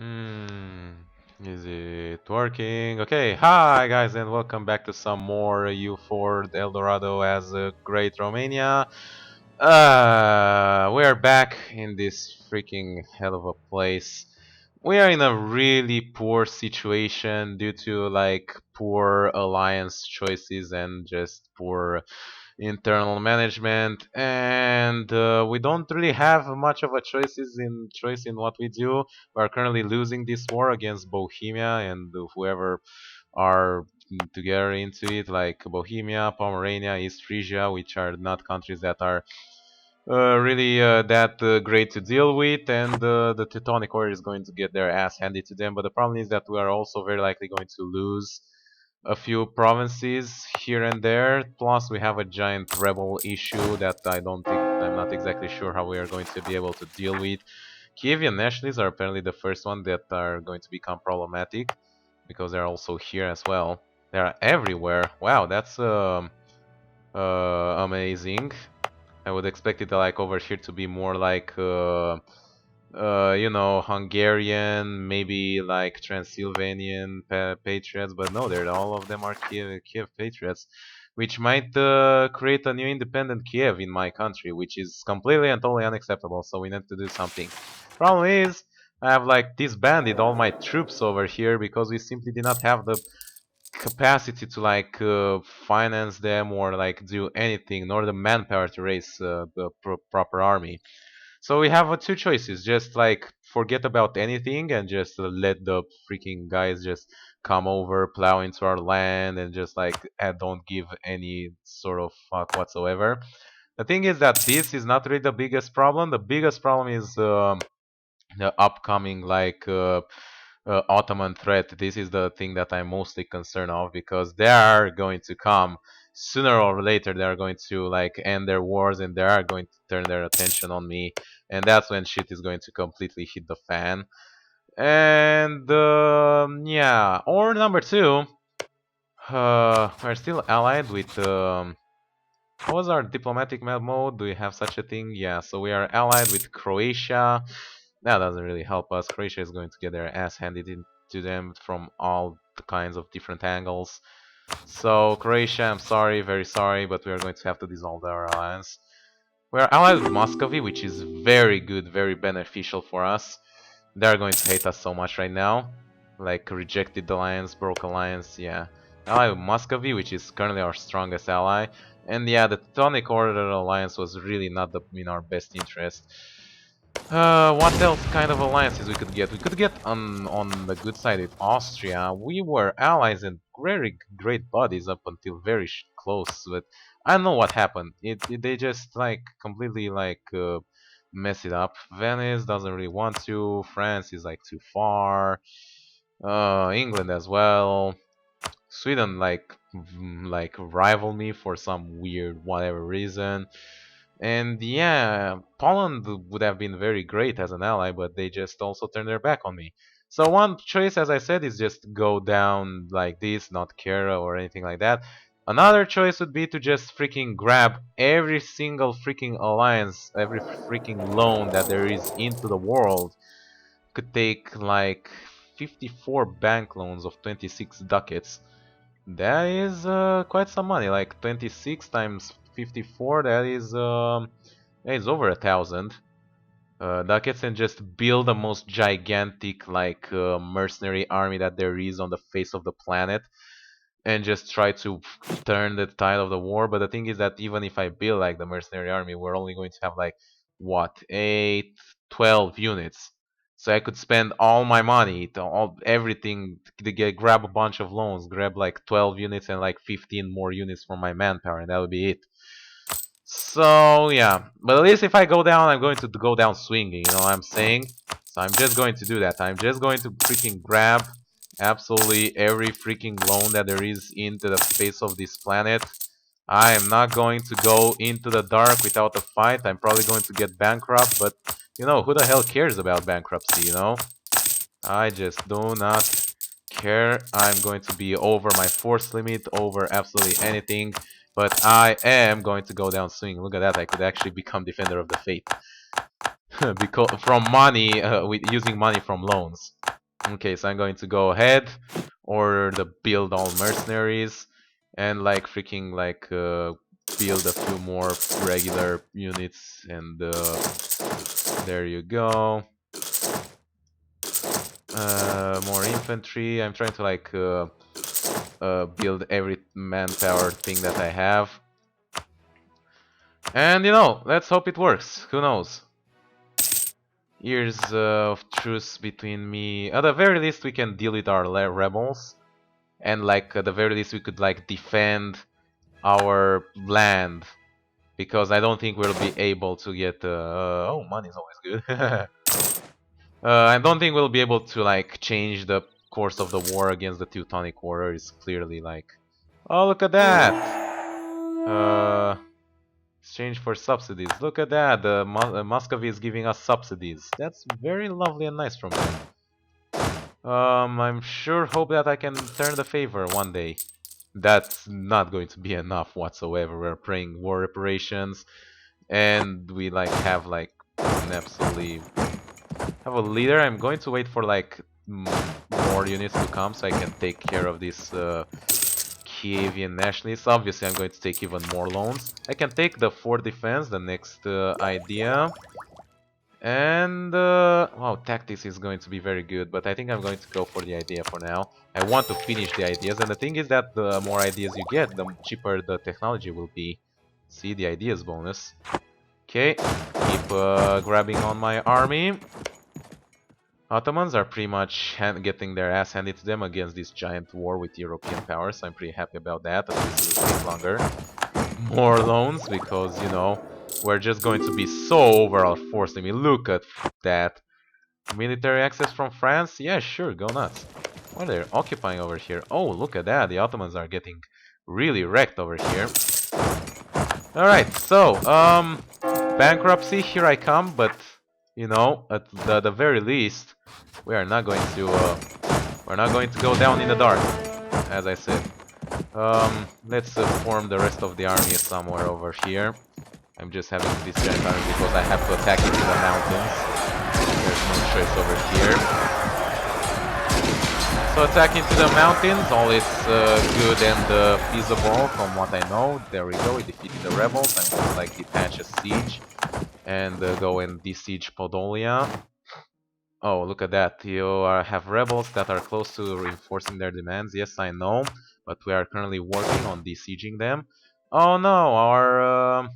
Hmm, is it working? Okay, hi guys, and welcome back to some more U4 El Dorado as a Great Romania. We're back in this freaking hell of a place. We are in a really poor situation due to like poor alliance choices and just poor internal management, and we don't really have much of a choice in what we do. We are currently losing this war against Bohemia and whoever are together into it, like Bohemia, Pomerania, East Frisia, which are not countries that are really that great to deal with, and the Teutonic Order is going to get their ass handed to them. But the problem is that we are also very likely going to lose a few provinces here and there. Plus, we have a giant rebel issue that I'm not exactly sure how we are going to be able to deal with. Kievan nationalists are apparently the first one that are going to become problematic because they're also here as well. They are everywhere. Wow, that's amazing. I would expect it like over here to be more like Hungarian, maybe like Transylvanian patriots, but no, they're all of them are Kiev patriots, which might create a new independent Kiev in my country, which is completely and totally unacceptable. So we need to do something. Problem is, I have like disbanded all my troops over here because we simply did not have the capacity to like finance them or like do anything, nor the manpower to raise the proper army. So we have two choices: just like forget about anything and just let the freaking guys just come over, plow into our land, and just like don't give any sort of fuck whatsoever. The thing is that this is not really the biggest problem. The biggest problem is the upcoming like Ottoman threat. This is the thing that I'm mostly concerned of because they are going to come sooner or later. They are going to like end their wars and they are going to turn their attention on me, and that's when shit is going to completely hit the fan. And yeah, or number two, we're still allied with what was our diplomatic mode? Do we have such a thing? Yeah, so we are allied with Croatia. That doesn't really help us. Croatia is going to get their ass handed into them from all the kinds of different angles. So Croatia, I'm sorry, very sorry, but we are going to have to dissolve our alliance. We are allied with Muscovy, which is very good, very beneficial for us. They're going to hate us so much right now. Like rejected alliance, broke alliance, yeah. Allied with Muscovy, which is currently our strongest ally. And yeah, the Teutonic Order alliance was really not in our best interest. What else kind of alliances we could get? We could get on the good side with Austria. We were allies and very great buddies up until very close, but I don't know what happened. They just like completely like mess it up. Venice doesn't really want to. France is like too far. England as well. Sweden like rival me for some weird whatever reason. And yeah, Poland would have been very great as an ally, but they just also turned their back on me. So one choice, as I said, is just go down like this, not care or anything like that. Another choice would be to just freaking grab every single freaking alliance, every freaking loan that there is into the world. Could take like 54 bank loans of 26 ducats. That is quite some money. Like 26 times 54, that is over 1,000 ducats, and just build the most gigantic like mercenary army that there is on the face of the planet, and just try to turn the tide of the war. But the thing is that even if I build like the mercenary army, we're only going to have like what 8, 12 units. So I could spend all my money, all everything, to grab a bunch of loans, grab like 12 units and like 15 more units for my manpower, and that would be it. So yeah, but at least if I go down, I'm going to go down swinging. You know what I'm saying? So I'm just going to do that. I'm just going to freaking grab absolutely every freaking loan that there is into the face of this planet. I am not going to go into the dark without a fight. I'm probably going to get bankrupt, but you know, who the hell cares about bankruptcy, you know? I just do not care. I'm going to be over my force limit, over absolutely anything, but I am going to go down swing. Look at that, I could actually become Defender of the Faith. Because from money, with using money from loans. Okay, so I'm going to go ahead, order the build all mercenaries, and like freaking like build a few more regular units, and there you go. More infantry. I'm trying to like build every manpower thing that I have. And you know, let's hope it works. Who knows? Years of truce between me. At the very least, we can deal with our rebels. And like at the very least, we could like defend our land. Because I don't think we'll be able to get... oh, money's always good. I don't think we'll be able to like change the course of the war against the Teutonic War. It's clearly like... Oh, look at that! Exchange for subsidies. Look at that. The Muscovy is giving us subsidies. That's very lovely and nice from them. I'm sure hope that I can turn the favor one day. That's not going to be enough whatsoever. We're praying war reparations, and we like have like an absolutely have a leader. I'm going to wait for like more units to come so I can take care of this Kievian nationalists. Obviously, I'm going to take even more loans. I can take the fort defense, the next idea. And, wow, tactics is going to be very good, but I think I'm going to go for the idea for now. I want to finish the ideas, and the thing is that the more ideas you get, the cheaper the technology will be. See, the ideas bonus. Okay, keep grabbing on my army. Ottomans are pretty much getting their ass handed to them against this giant war with European powers, so I'm pretty happy about that. At least it will take longer. More loans, because, you know, we're just going to be so overall forced. I mean, look at that. Military access from France? Yeah, sure, go nuts. What are they occupying over here? Oh, look at that. The Ottomans are getting really wrecked over here. Alright, so, bankruptcy, here I come, but, you know, at the very least, we are not going to, we're not going to go down in the dark, as I said. Let's form the rest of the army somewhere over here. I'm just having this giant army because I have to attack into the mountains. There's no choice over here. So attack into the mountains, all is good and feasible from what I know. There we go, we defeated the rebels. I'm going to like detach a siege and go and besiege Podolia. Oh, look at that. You have rebels that are close to reinforcing their demands. Yes, I know, but we are currently working on besieging them. Oh no, our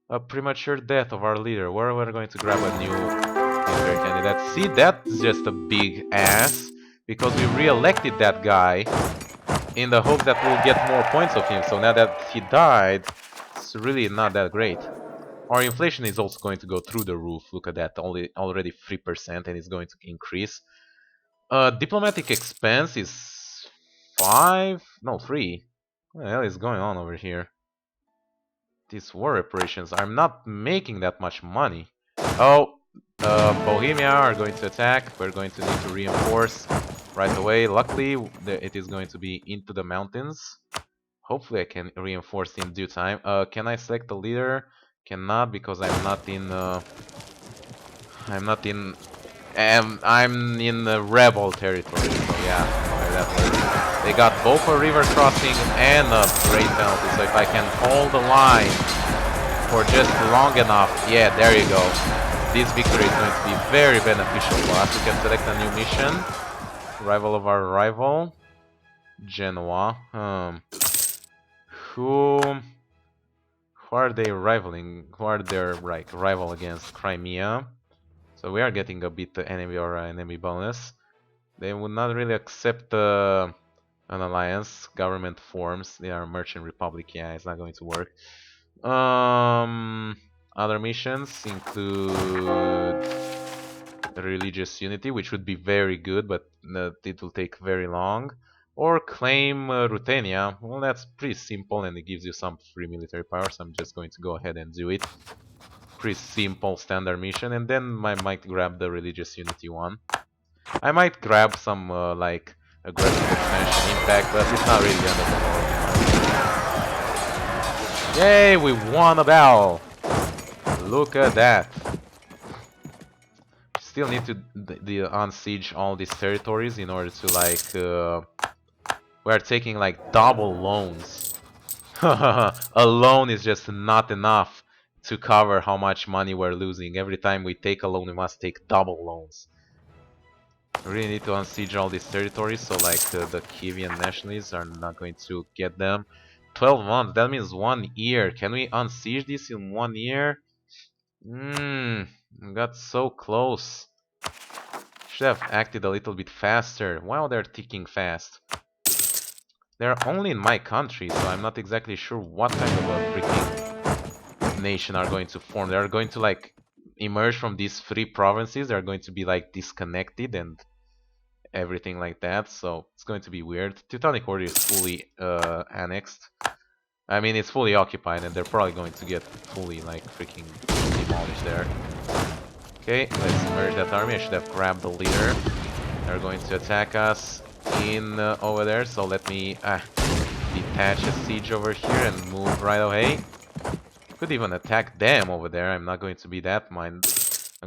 a premature death of our leader. We're going to grab a new military candidate. See, that's just a big ass, because we re-elected that guy in the hope that we'll get more points of him. So now that he died, it's really not that great. Our inflation is also going to go through the roof. Look at that, already 3%, and it's going to increase. Diplomatic expense is 5? No, 3. What the hell is going on over here? These war reparations, I'm not making that much money. Oh, Bohemia are going to attack. We're going to need to reinforce right away. Luckily, it is going to be into the mountains. Hopefully I can reinforce in due time. Can I select a leader? Cannot, because I'm not in the rebel territory, so yeah, that works. They got both a river crossing and a raid penalty, so if I can hold the line for just long enough, yeah, there you go. This victory is going to be very beneficial for us. We can select a new mission. Rival of our rival. Genoa. Who are they rivaling? Who are their like rival against? Crimea. So we are getting a bit enemy or enemy bonus. They would not really accept an alliance. Government forms. They are merchant republic. Yeah, it's not going to work. Other missions include religious unity, which would be very good, but it will take very long. Or claim Ruthenia. Well, that's pretty simple, and it gives you some free military power, so I'm just going to go ahead and do it. Pretty simple standard mission, and then I might grab the religious unity one. I might grab some like aggressive expansion impact, but it's not really the end of the world. Yay, we won a battle! Look at that. still need to unsiege all these territories in order to like we're taking like double loans. A loan is just not enough to cover how much money we're losing. Every time we take a loan, we must take double loans. We really need to unsiege all these territories, so like the Kievan nationalists are not going to get them. 12 months, that means 1 year. Can we unsiege this in 1 year? Got so close. Should have acted a little bit faster. Wow, they're ticking fast. They're only in my country, so I'm not exactly sure what kind of a freaking nation are going to form. They're going to like emerge from these 3 provinces. They're going to be like disconnected and everything like that, so it's going to be weird. Teutonic Order is fully annexed. I mean, it's fully occupied, and they're probably going to get fully like freaking demolished there. Okay, let's merge that army. I should have grabbed the leader. They're going to attack us in over there, so let me detach a siege over here and move right away. Could even attack them over there. I'm not going to be that I'm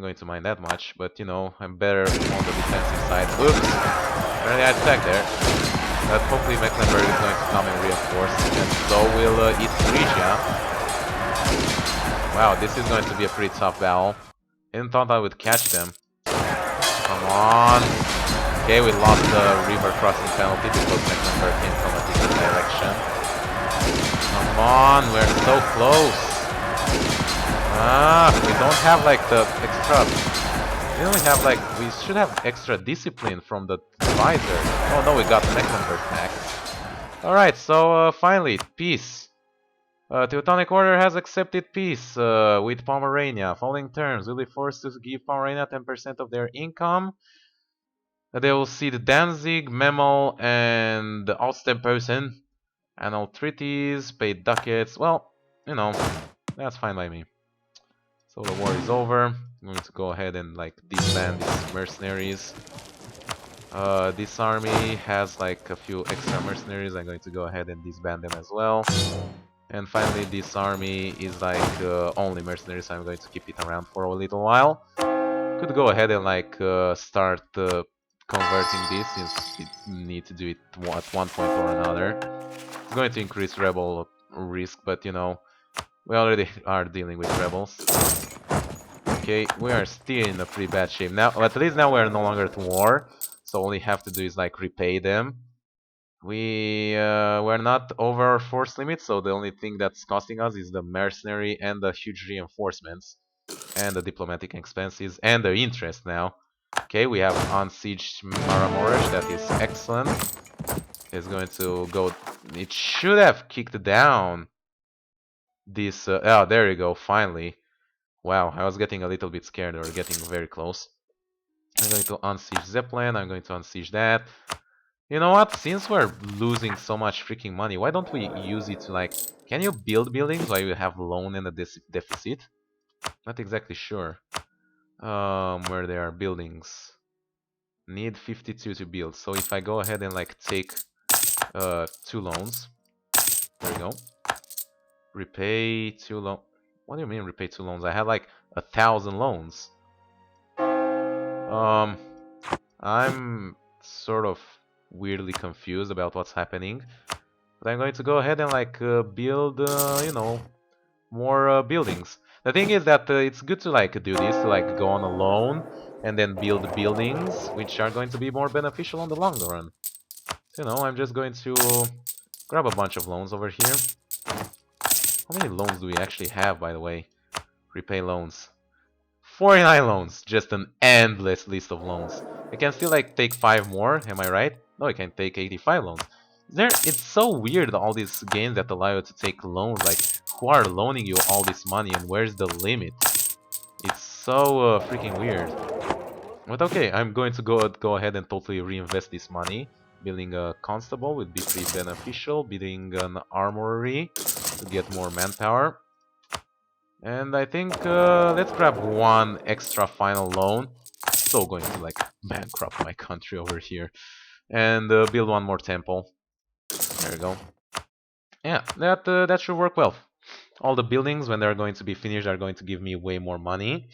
going to mind that much, but you know, I'm better on the defensive side. Oops! Apparently I attacked there. But hopefully Mecklenburg is going to come and reinforce, and so will East Frisia. Wow, this is going to be a pretty tough battle. Didn't thought I would catch them. Come on! Okay, we lost the river crossing penalty because Mecklenburg came from a different direction. Come on, we're so close! We don't have like the extra... We only have like... We should have extra discipline from the advisor. Oh no, we got Mecklenburg back. Alright, so finally, peace. Teutonic Order has accepted peace with Pomerania. Following terms, will be forced to give Pomerania 10% of their income. They will cede Danzig, Memel, and Ostempösen. Annual treaties, paid ducats. Well, you know, that's fine by me. So the war is over. I'm going to go ahead and like disband these mercenaries. This army has like a few extra mercenaries. I'm going to go ahead and disband them as well. And finally, this army is like only mercenaries, so I'm going to keep it around for a little while. Could go ahead and like start converting this, since we need to do it at one point or another. It's going to increase rebel risk, but you know, we already are dealing with rebels. Okay, we are still in a pretty bad shape now. At least now we are no longer at war, so all we have to do is like repay them. We're not over our force limit, so the only thing that's costing us is the mercenary and the huge reinforcements and the diplomatic expenses and the interest now. Okay, we have unsieged Maramoresh. That is excellent. It's going to go... It should have kicked down this... oh, there you go, finally. Wow, I was getting a little bit scared. We're getting very close. I'm going to unsiege Zeppelin. I'm going to unsiege that. You know what? Since we're losing so much freaking money, why don't we use it to like... Can you build buildings while you have loan and a deficit? Not exactly sure. Where there are buildings. Need 52 to build. So if I go ahead and like take 2 loans. There we go. Repay 2 loans. What do you mean repay 2 loans? I had like 1,000 loans. I'm sort of weirdly confused about what's happening. But I'm going to go ahead and like build, you know, more buildings. The thing is that it's good to like do this, to like go on a loan and then build buildings, which are going to be more beneficial on the long run. So, you know, I'm just going to grab a bunch of loans over here. How many loans do we actually have, by the way? Repay loans. 49 loans, just an endless list of loans. I can still like take 5 more, am I right? No, I can take 85 loans. It's so weird, all these games that allow you to take loans, like who are loaning you all this money and where's the limit? It's so freaking weird. But okay, I'm going to go ahead and totally reinvest this money. Building a constable would be pretty beneficial, building an armory to get more manpower. And I think let's grab 1 extra final loan. So going to like bankrupt my country over here. And build 1 more temple. There we go. Yeah, that should work well. All the buildings, when they're going to be finished, are going to give me way more money.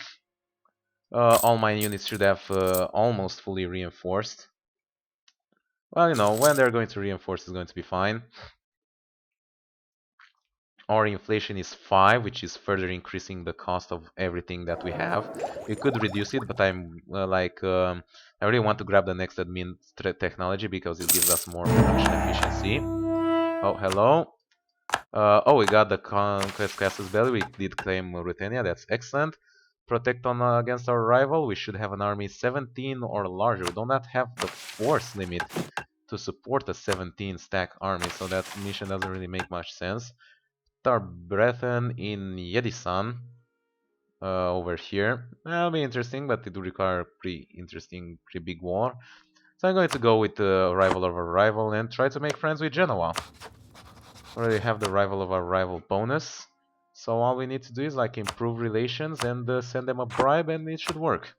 All my units should have almost fully reinforced. Well, you know, when they're going to reinforce is going to be fine. Our inflation is 5, which is further increasing the cost of everything that we have. We could reduce it, but I really want to grab the next admin technology because it gives us more production efficiency. Oh, hello. Oh, we got the Conquest Castle's Belly. We did claim Ruthenia. That's excellent. Protect on against our rival. We should have an army 17 or larger. We do not have the force limit to support a 17 stack army, so that mission doesn't really make much sense. Our brethren in Yedisan over here. That'll be interesting, but it will require a pretty interesting, pretty big war. So I'm going to go with the rival of our rival and try to make friends with Genoa. Already have the rival of our rival bonus. So all we need to do is like improve relations and send them a bribe and it should work.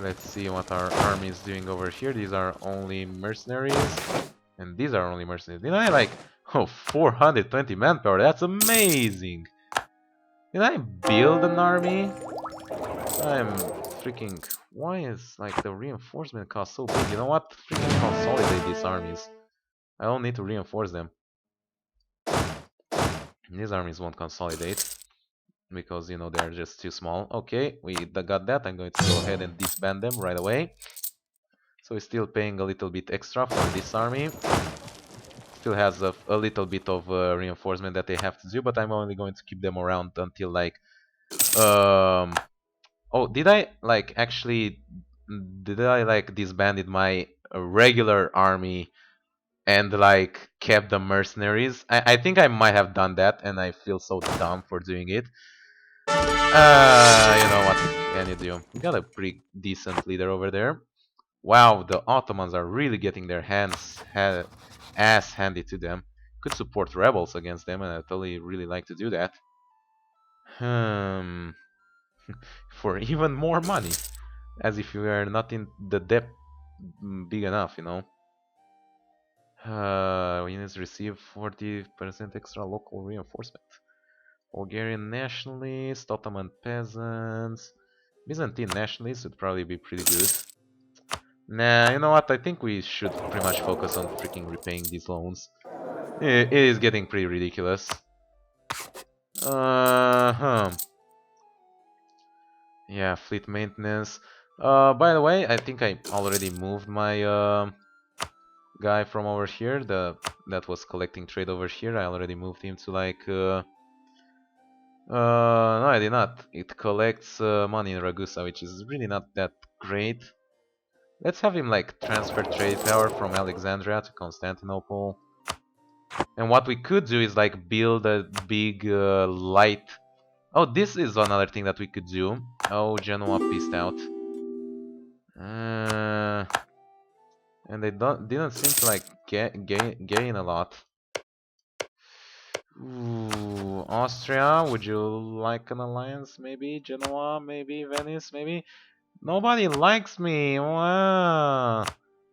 Let's see what our army is doing over here. These are only mercenaries. And these are only mercenaries. Did I like... Oh, 420 manpower. That's amazing. Did I build an army? I'm freaking... Why is like the reinforcement cost so big? You know what? Freaking consolidate these armies. I don't need to reinforce them. These armies won't consolidate. Because, you know, they're just too small. Okay, we got that. I'm going to go ahead and disband them right away. So we're still paying a little bit extra for this army. Still has a little bit of reinforcement that they have to do, but I'm only going to keep them around until like... Oh, did I like actually... Did I like disbanded my regular army and like kept the mercenaries? I think I might have done that and I feel so dumb for doing it. You know what can you do? We got a pretty decent leader over there. Wow, the Ottomans are really getting their ass handed to them. Could support rebels against them, and I totally really like to do that. For even more money, as if we are not in the debt big enough, you know. Units receive 40% extra local reinforcement. Bulgarian nationalists, Ottoman peasants, Byzantine nationalists would probably be pretty good. Nah, you know what? I think we should pretty much focus on freaking repaying these loans. It is getting pretty ridiculous. Yeah, fleet maintenance. By the way, I think I already moved my guy from over here. That was collecting trade over here. I already moved him to like. No, I did not. It collects money in Ragusa, which is really not that great. Let's have him like transfer trade power from Alexandria to Constantinople. And what we could do is like build a big light. Oh, this is another thing that we could do. Oh, Genoa pissed out. And they didn't seem to like gain a lot. Ooh, Austria, would you like an alliance? Maybe Genoa, maybe Venice, maybe. Nobody likes me. Wow.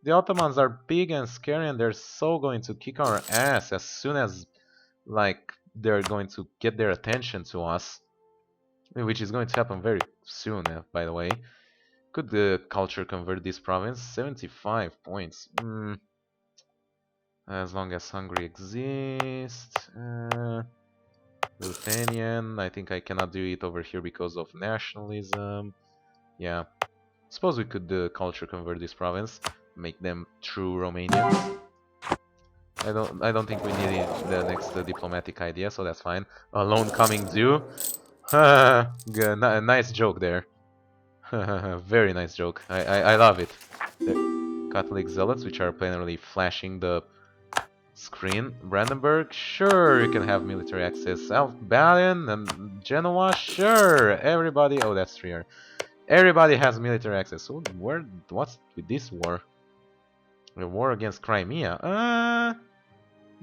The Ottomans are big and scary, and they're so going to kick our ass as soon as like they're going to get their attention to us, which is going to happen very soon, by the way. Could the culture convert this province? 75 points. As long as Hungary exists. Ruthenian. I think I cannot do it over here because of nationalism. Yeah. Suppose we could culture convert this province. Make them true Romanians. I don't think we need the next diplomatic idea, so that's fine. A loan coming due. Nice joke there. Very nice joke. I love it. The Catholic zealots, which are apparently flashing the screen. Brandenburg, sure, you can have military access. South Balian and Genoa, sure. Everybody, oh, that's Trier. Everybody has military access. So what's with this war? A war against Crimea.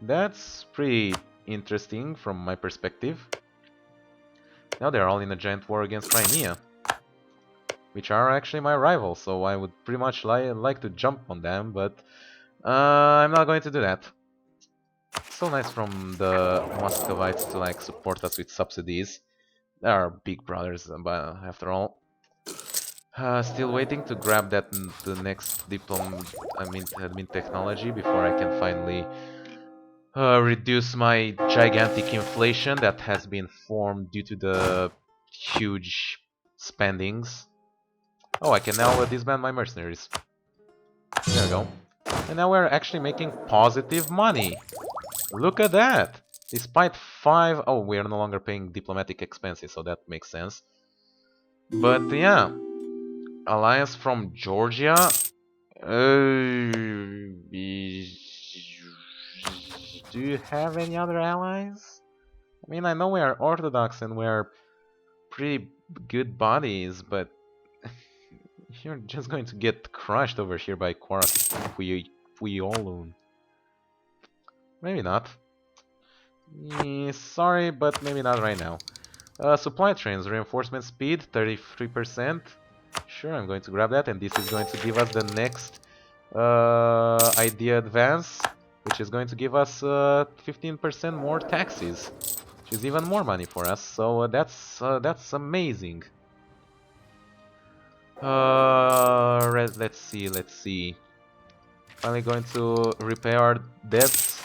That's pretty interesting from my perspective. Now they're all in a giant war against Crimea, which are actually my rivals, so I would pretty much like to jump on them, but I'm not going to do that. So nice from the Muscovites to like support us with subsidies. They are big brothers, but after all. Still waiting to grab the next admin technology before I can finally reduce my gigantic inflation that has been formed due to the huge spendings. Oh, I can now disband my mercenaries. There we go. And now we're actually making positive money. Look at that! Despite 5... Oh, we are no longer paying diplomatic expenses, so that makes sense. But yeah, alliance from Georgia. Do you have any other allies? I mean, I know we are Orthodox and we are pretty good buddies, but you're just going to get crushed over here by Puiolun. Maybe not. Sorry, but maybe not right now. Supply trains, reinforcement speed, 33%. Sure, I'm going to grab that, and this is going to give us the next idea advance, which is going to give us 15% more taxes, which is even more money for us. So that's amazing. Let's see. Finally going to repay our debts.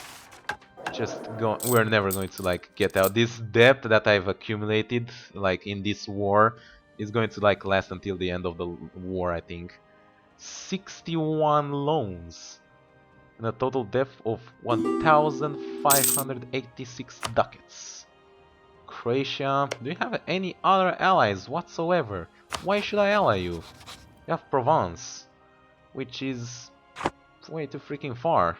We're never going to like get out. This debt that I've accumulated like in this war is going to like last until the end of the war, I think. 61 loans and a total debt of 1,586 ducats. Croatia, do you have any other allies whatsoever? Why should I ally you? You have Provence, which is way too freaking far.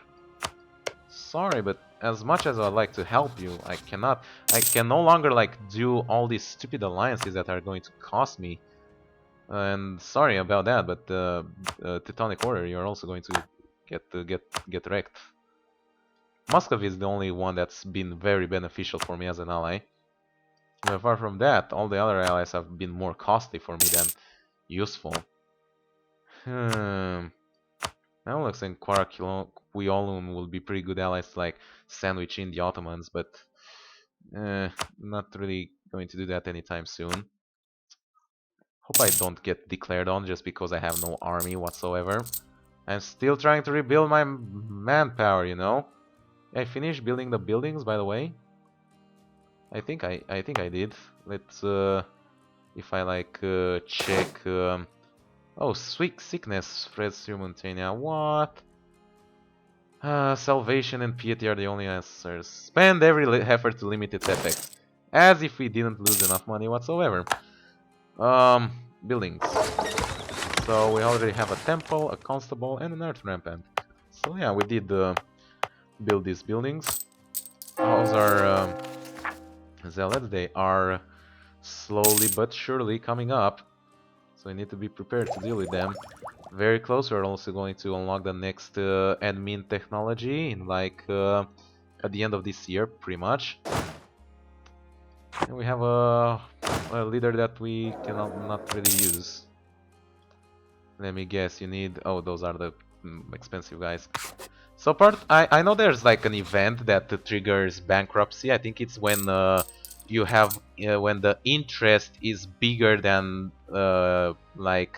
Sorry, but as much as I'd like to help you, I can no longer like do all these stupid alliances that are going to cost me. And sorry about that, but Teutonic Order, you're also going to get wrecked. Muscovy is the only one that's been very beneficial for me as an ally. And apart from that, all the other allies have been more costly for me than useful. Now looks like Puiolun will be pretty good allies to like sandwich in the Ottomans, but not really going to do that anytime soon. Hope I don't get declared on just because I have no army whatsoever. I'm still trying to rebuild my manpower, you know. I finished building the buildings, by the way. I think I did. Let's if I like check. Oh, sickness spreads through Montania. What? Salvation and piety are the only answers. Spend every effort to limit its effects, as if we didn't lose enough money whatsoever. Buildings. So we already have a temple, a constable, and an earth rampant. So yeah, we did build these buildings. How's our zealots? They are slowly but surely coming up. So we need to be prepared to deal with them. Very close. We're also going to unlock the next admin technology in like at the end of this year, pretty much. And we have a leader that we cannot not really use. Let me guess. You need. Oh, those are the expensive guys. So I know there's like an event that triggers bankruptcy. I think it's when you have when the interest is bigger than like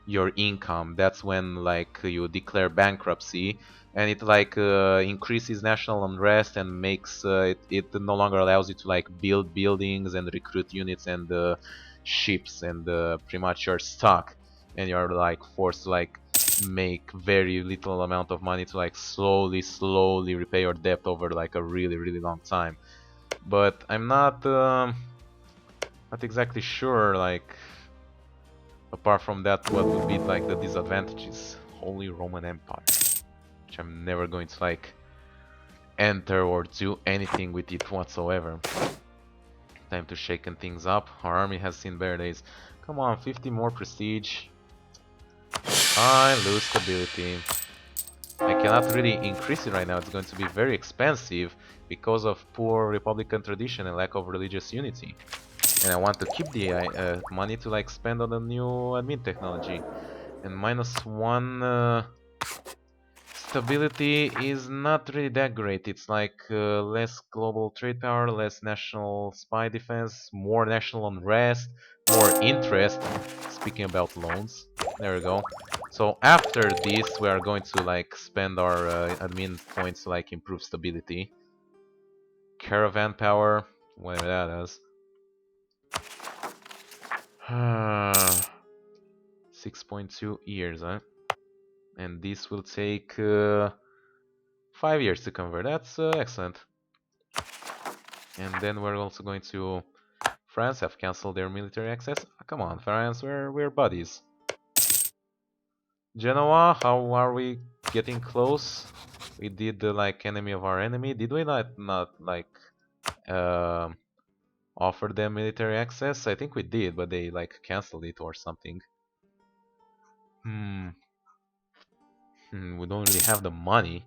your income. That's when like you declare bankruptcy, and it like increases national unrest and makes it no longer allows you to like build buildings and recruit units and ships, and pretty much you're stuck and you're like forced to like make very little amount of money to like slowly repay your debt over like a really long time. But I'm not exactly sure, like apart from that, what would be like the disadvantages. Holy Roman Empire, which I'm never going to like enter or do anything with it whatsoever. Time to shaken things up. Our army has seen better days. Come on, 50 more prestige. I lose stability. I cannot really increase it right now. It's going to be very expensive because of poor republican tradition and lack of religious unity. And I want to keep the money to like spend on the new admin technology. And -1 stability is not really that great. It's like less global trade power, less national spy defense, more national unrest, more interest. Speaking about loans, there we go. So after this, we are going to like spend our admin points to like improve stability. Caravan power, whatever that is. 6.2 years, huh? And this will take 5 years to convert. That's excellent. And then we're also going to... France have cancelled their military access. Come on, France, we're buddies. Genoa, how are we getting close? We did the like enemy of our enemy. Did we not like offer them military access? I think we did, but they like cancelled it or something. We don't really have the money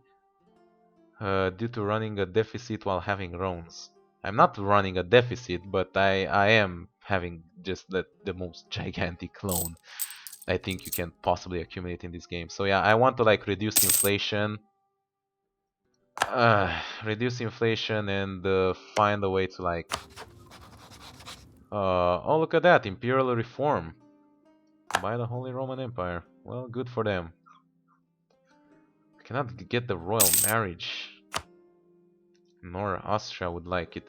due to running a deficit while having loans. I'm not running a deficit, but I am having just the most gigantic loan I think you can possibly accumulate in this game. So yeah, I want to like reduce inflation. Reduce inflation and find a way to like... oh, look at that, imperial reform by the Holy Roman Empire. Well, good for them. Cannot get the royal marriage. Nor Austria would like it.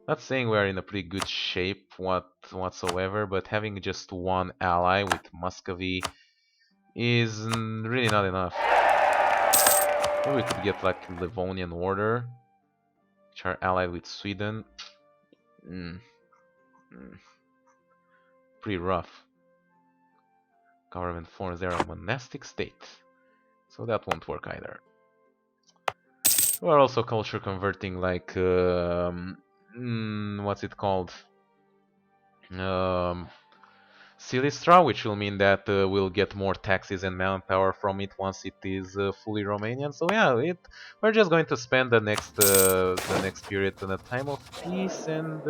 Not saying we are in a pretty good shape whatsoever, but having just one ally with Muscovy is really not enough. Maybe we could get like Livonian Order, which are allied with Sweden. Pretty rough. Government forms there a monastic state, so that won't work either. We're also culture converting like what's it called? Silistra, which will mean that we'll get more taxes and manpower from it once it is fully Romanian. So yeah, we're just going to spend the next period in a time of peace and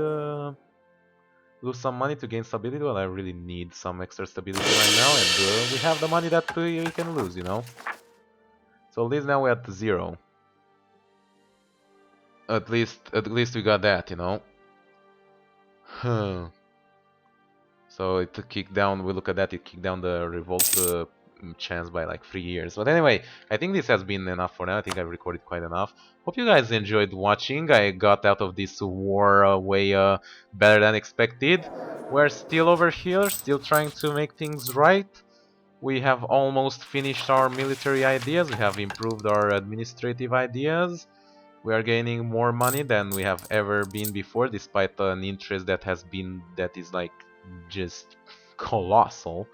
lose some money to gain stability. Well, I really need some extra stability right now, and we have the money that we can lose, you know. So at least now we're at 0. At least we got that, you know. So it kicked down, we look at that, it kicked down the revolt chance by like 3 years. But anyway, I think this has been enough for now. I think I've recorded quite enough. Hope you guys enjoyed watching. I got out of this war way better than expected. We're still over here, still trying to make things right. We have almost finished our military ideas. We have improved our administrative ideas. We are gaining more money than we have ever been before, despite an interest that is like just colossal.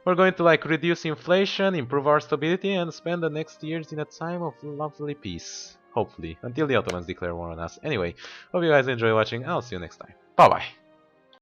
We're going to like reduce inflation, improve our stability, and spend the next years in a time of lovely peace. Hopefully, until the Ottomans declare war on us. Anyway, hope you guys enjoy watching. I'll see you next time. Bye bye.